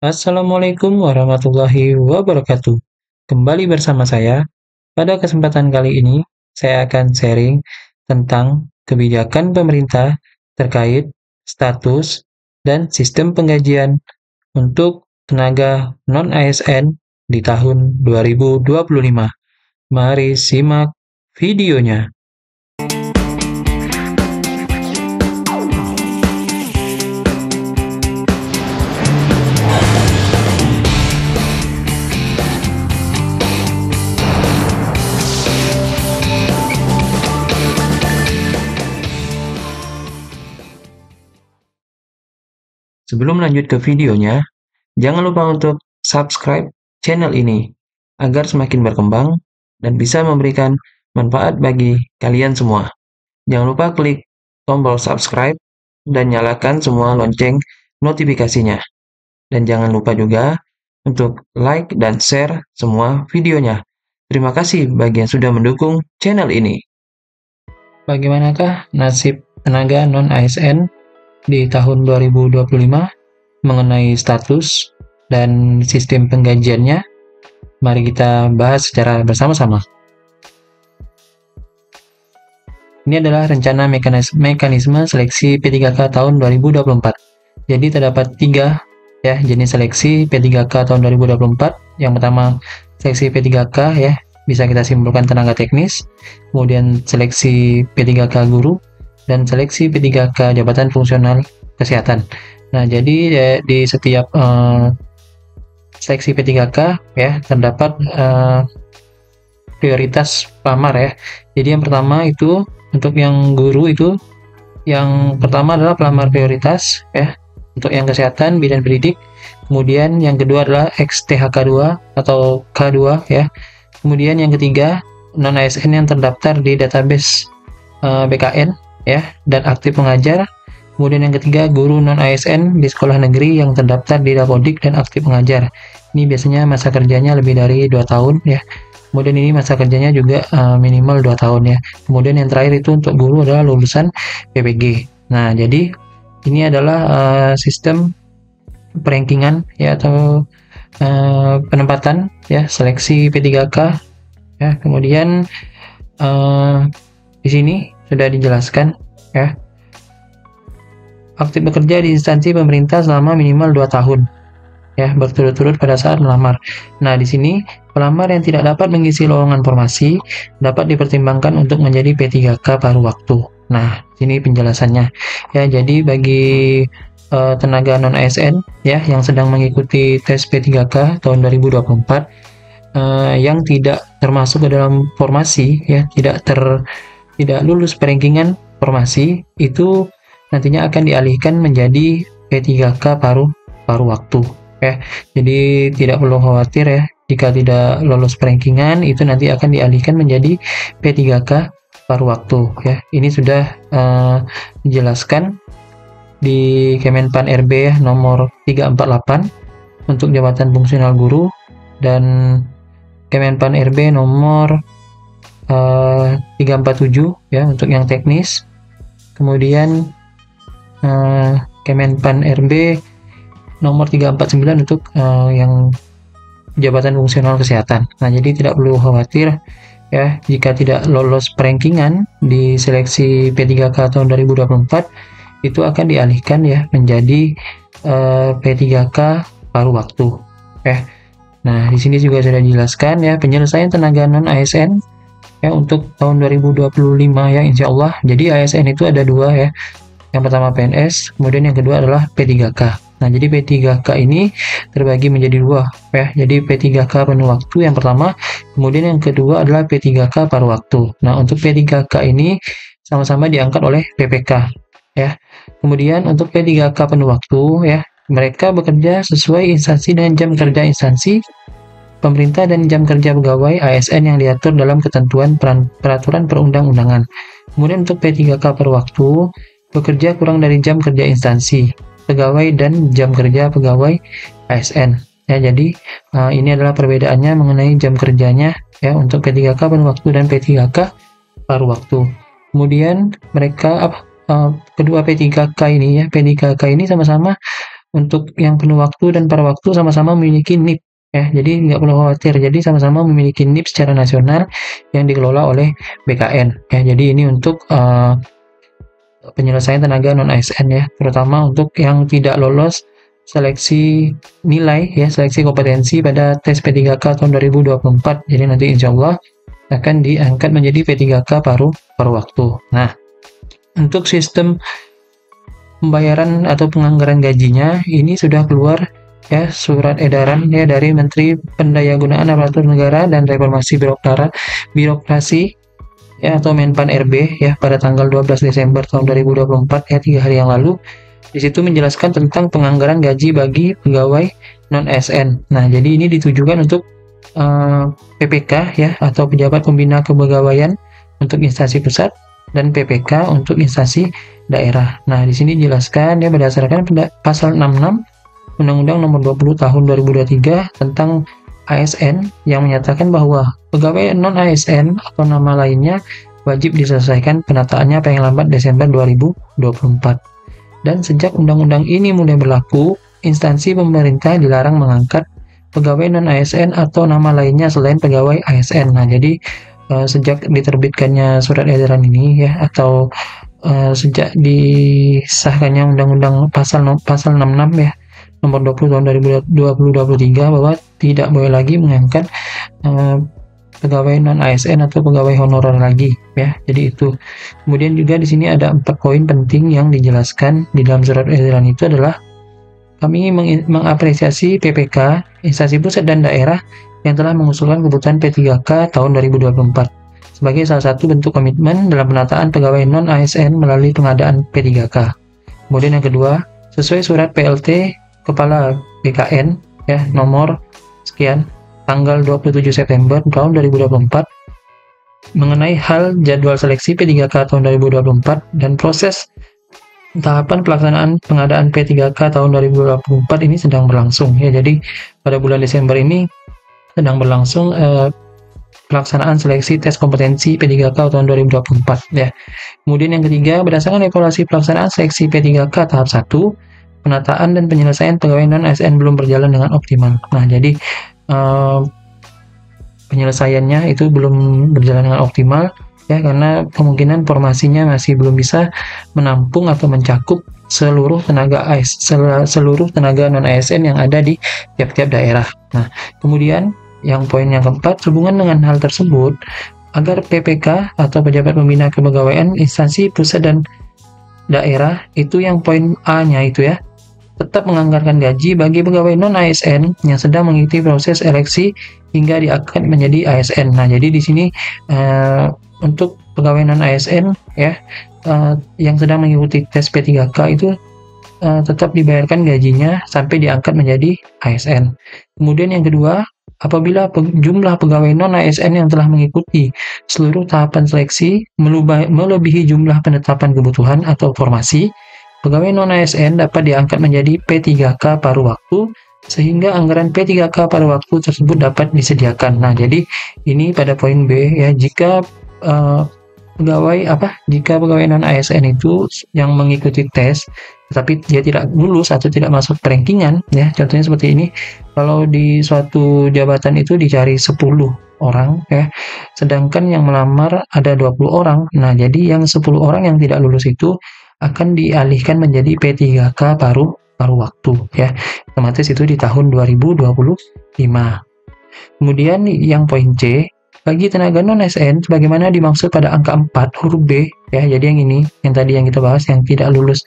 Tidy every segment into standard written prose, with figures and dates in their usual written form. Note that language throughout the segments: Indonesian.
Assalamualaikum warahmatullahi wabarakatuh. Kembali bersama saya. Pada kesempatan kali ini, saya akan sharing tentang kebijakan pemerintah terkait status dan sistem penggajian untuk tenaga non-ASN di tahun 2025. Mari simak videonya. Sebelum lanjut ke videonya, jangan lupa untuk subscribe channel ini agar semakin berkembang dan bisa memberikan manfaat bagi kalian semua. Jangan lupa klik tombol subscribe dan nyalakan semua lonceng notifikasinya. Dan jangan lupa juga untuk like dan share semua videonya. Terima kasih bagi yang sudah mendukung channel ini. Bagaimanakah nasib tenaga non-ASN di tahun 2025 mengenai status dan sistem penggajiannya? Mari kita bahas secara bersama-sama. Ini adalah rencana mekanisme seleksi P3K tahun 2024. Jadi terdapat 3 jenis seleksi P3K tahun 2024. Yang pertama seleksi P3K bisa kita simpulkan tenaga teknis, kemudian seleksi P3K guru, dan seleksi P3K jabatan fungsional kesehatan. Nah, jadi di setiap seleksi P3K terdapat prioritas pelamar. Jadi yang pertama itu untuk yang guru itu, yang pertama adalah pelamar prioritas untuk yang kesehatan bidan pendidik. Kemudian yang kedua adalah ex-THK2 atau K2 Kemudian yang ketiga non-ASN yang terdaftar di database BKN dan aktif mengajar. Kemudian yang ketiga guru non-ASN di sekolah negeri yang terdaftar di Dapodik dan aktif mengajar. Ini biasanya masa kerjanya lebih dari 2 tahun Kemudian ini masa kerjanya juga minimal 2 tahun Kemudian yang terakhir itu untuk guru adalah lulusan PPG. Nah, jadi ini adalah sistem perankingan atau penempatan seleksi P3K Kemudian di sini sudah dijelaskan aktif bekerja di instansi pemerintah selama minimal 2 tahun berturut-turut pada saat melamar. Nah, di sini pelamar yang tidak dapat mengisi lowongan formasi dapat dipertimbangkan untuk menjadi P3K paruh waktu. Nah, sini penjelasannya jadi bagi tenaga non-ASN yang sedang mengikuti tes P3K tahun 2024 yang tidak termasuk ke dalam formasi tidak lulus perankingan formasi, itu nantinya akan dialihkan menjadi P3K paruh waktu Jadi tidak perlu khawatir jika tidak lolos perankingan, itu nanti akan dialihkan menjadi P3K paruh waktu Ini sudah dijelaskan di Kemenpan RB nomor 348 untuk jabatan fungsional guru, dan Kemenpan RB nomor 347 untuk yang teknis. Kemudian Kemenpan RB nomor 349 untuk yang jabatan fungsional kesehatan. Nah, jadi tidak perlu khawatir jika tidak lolos perankingan di seleksi P3K tahun 2024, itu akan dialihkan menjadi P3K paruh waktu Nah, di sini juga sudah dijelaskan penyelesaian tenaga non ASN untuk tahun 2025 insya Allah. Jadi ASN itu ada 2 yang pertama PNS, kemudian yang kedua adalah P3K. Nah, jadi P3K ini terbagi menjadi 2 Jadi P3K penuh waktu yang pertama, kemudian yang kedua adalah P3K paruh waktu. Nah, untuk P3K ini sama-sama diangkat oleh PPK Kemudian untuk P3K penuh waktu mereka bekerja sesuai instansi dan jam kerja instansi pemerintah dan jam kerja pegawai ASN yang diatur dalam ketentuan peraturan perundang-undangan. Kemudian untuk P3K paruh waktu bekerja kurang dari jam kerja instansi pegawai dan jam kerja pegawai ASN jadi ini adalah perbedaannya mengenai jam kerjanya untuk P3K penuh waktu dan P3K paruh waktu. Kemudian mereka kedua P3K ini P3K ini sama-sama untuk yang penuh waktu dan paruh waktu sama-sama memiliki NIP ya. Jadi nggak perlu khawatir. Jadi sama-sama memiliki NIP secara nasional yang dikelola oleh BKN ya. Jadi ini untuk penyelesaian tenaga non ASN ya, terutama untuk yang tidak lolos seleksi nilai ya, seleksi kompetensi pada tes P3K tahun 2024. Jadi nanti insya Allah akan diangkat menjadi P3K paruh waktu. Nah, untuk sistem pembayaran atau penganggaran gajinya ini sudah keluar ya, surat edaran ya dari Menteri Pendayagunaan Aparatur Negara dan Reformasi Birokrasi ya, atau Menpan RB ya, pada tanggal 12 Desember tahun 2024 ya, 3 hari yang lalu. Di situ menjelaskan tentang penganggaran gaji bagi pegawai non ASN. Nah, jadi ini ditujukan untuk PPK ya, atau pejabat pembina kepegawaian untuk instansi pusat, dan PPK untuk instansi daerah. Nah, di sini dijelaskan ya berdasarkan pasal 66 Undang-Undang Nomor 20 Tahun 2023 tentang ASN yang menyatakan bahwa pegawai non ASN atau nama lainnya wajib diselesaikan penataannya paling lambat Desember 2024. Dan sejak undang-undang ini mulai berlaku, instansi pemerintah dilarang mengangkat pegawai non ASN atau nama lainnya selain pegawai ASN. Nah, jadi sejak diterbitkannya surat edaran ini ya, atau sejak disahkannya undang-undang pasal 66 ya, nomor 20 tahun 2023 bahwa tidak boleh lagi mengangkat pegawai non ASN atau pegawai honorer lagi ya. Jadi itu. Kemudian juga di sini ada 4 poin penting yang dijelaskan di dalam surat edaran itu adalah kami mengapresiasi PPK, instansi pusat dan daerah yang telah mengusulkan keputusan P3K tahun 2024 sebagai salah satu bentuk komitmen dalam penataan pegawai non ASN melalui pengadaan P3K. Kemudian yang kedua, sesuai surat PLT Kepala BKN ya nomor sekian tanggal 27 September tahun 2024 mengenai hal jadwal seleksi P3K tahun 2024 dan proses tahapan pelaksanaan pengadaan P3K tahun 2024 ini sedang berlangsung ya. Jadi pada bulan Desember ini sedang berlangsung pelaksanaan seleksi tes kompetensi P3K tahun 2024 ya. Kemudian yang ketiga, berdasarkan evaluasi pelaksanaan seleksi P3K tahap 1, penataan dan penyelesaian pegawai non ASN belum berjalan dengan optimal. Nah, jadi penyelesaiannya itu belum berjalan dengan optimal ya, karena kemungkinan formasinya masih belum bisa menampung atau mencakup seluruh tenaga non ASN yang ada di tiap-tiap daerah. Nah, kemudian yang poin yang keempat, sehubungan dengan hal tersebut, agar PPK atau pejabat pembina kepegawaian instansi pusat dan daerah itu yang poin A-nya itu ya, tetap menganggarkan gaji bagi pegawai non ASN yang sedang mengikuti proses seleksi hingga diangkat menjadi ASN. Nah, jadi di sini untuk pegawai non ASN ya yang sedang mengikuti tes P3K itu tetap dibayarkan gajinya sampai diangkat menjadi ASN. Kemudian yang kedua, apabila jumlah pegawai non ASN yang telah mengikuti seluruh tahapan seleksi melebihi jumlah penetapan kebutuhan atau formasi, pegawai non ASN dapat diangkat menjadi P3K paruh waktu sehingga anggaran P3K paruh waktu tersebut dapat disediakan. Nah, jadi ini pada poin B ya, jika pegawai non ASN itu yang mengikuti tes tetapi dia tidak lulus atau tidak masuk rankingan ya, contohnya seperti ini, kalau di suatu jabatan itu dicari 10 orang ya, sedangkan yang melamar ada 20 orang. Nah, jadi yang 10 orang yang tidak lulus itu akan dialihkan menjadi P3K paruh waktu ya, otomatis itu di tahun 2025. Kemudian yang poin C, bagi tenaga non-ASN sebagaimana dimaksud pada angka 4 huruf B ya, jadi yang ini yang tadi yang kita bahas yang tidak lulus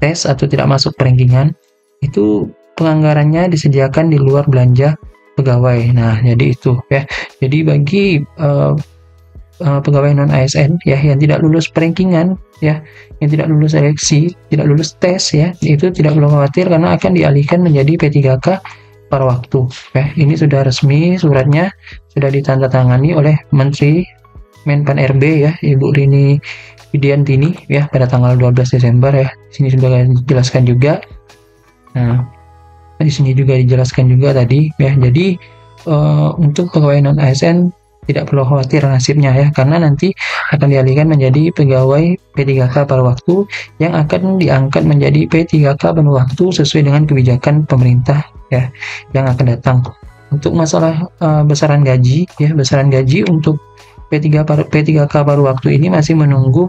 tes atau tidak masuk rankingan, itu penganggarannya disediakan di luar belanja pegawai. Nah, jadi itu ya. Jadi bagi pegawai non ASN ya yang tidak lulus rankingan ya, yang tidak lulus seleksi, tidak lulus tes ya, itu tidak perlu khawatir karena akan dialihkan menjadi P3K paruh waktu ya. Ini sudah resmi, suratnya sudah ditandatangani oleh Menteri Menpan RB ya, Ibu Rini Widiantini ya, pada tanggal 12 Desember ya. Di sini sudah dijelaskan juga. Nah, di sini juga dijelaskan juga tadi ya. Jadi untuk pegawai non ASN tidak perlu khawatir nasibnya ya, karena nanti akan dialihkan menjadi pegawai P3K paruh waktu yang akan diangkat menjadi P3K paruh waktu sesuai dengan kebijakan pemerintah ya yang akan datang. Untuk masalah besaran gaji ya, besaran gaji untuk P3K paruh waktu ini masih menunggu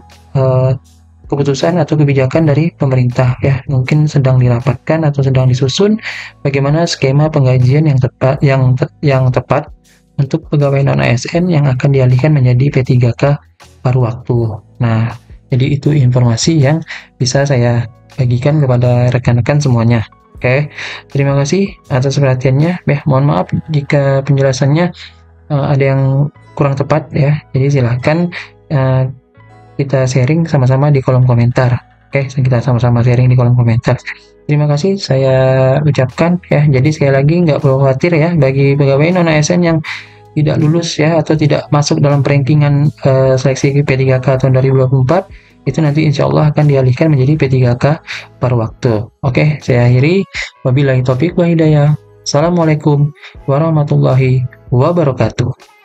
keputusan atau kebijakan dari pemerintah ya, mungkin sedang dirapatkan atau sedang disusun bagaimana skema penggajian yang tepat untuk pegawai non ASN yang akan dialihkan menjadi P3K paruh waktu. Nah, jadi itu informasi yang bisa saya bagikan kepada rekan-rekan semuanya. Oke, terima kasih atas perhatiannya. Mohon maaf jika penjelasannya ada yang kurang tepat ya. Jadi silahkan kita sharing sama-sama di kolom komentar. Oke, kita sama-sama sharing di kolom komentar. Terima kasih saya ucapkan ya. Jadi sekali lagi nggak perlu khawatir ya bagi pegawai non ASN yang tidak lulus ya atau tidak masuk dalam rankingan seleksi P3K tahun 2024 itu nanti insya Allah akan dialihkan menjadi P3K paruh waktu. Oke, saya akhiri. Wabillahi taufiq wa hidayah. Assalamualaikum warahmatullahi wabarakatuh.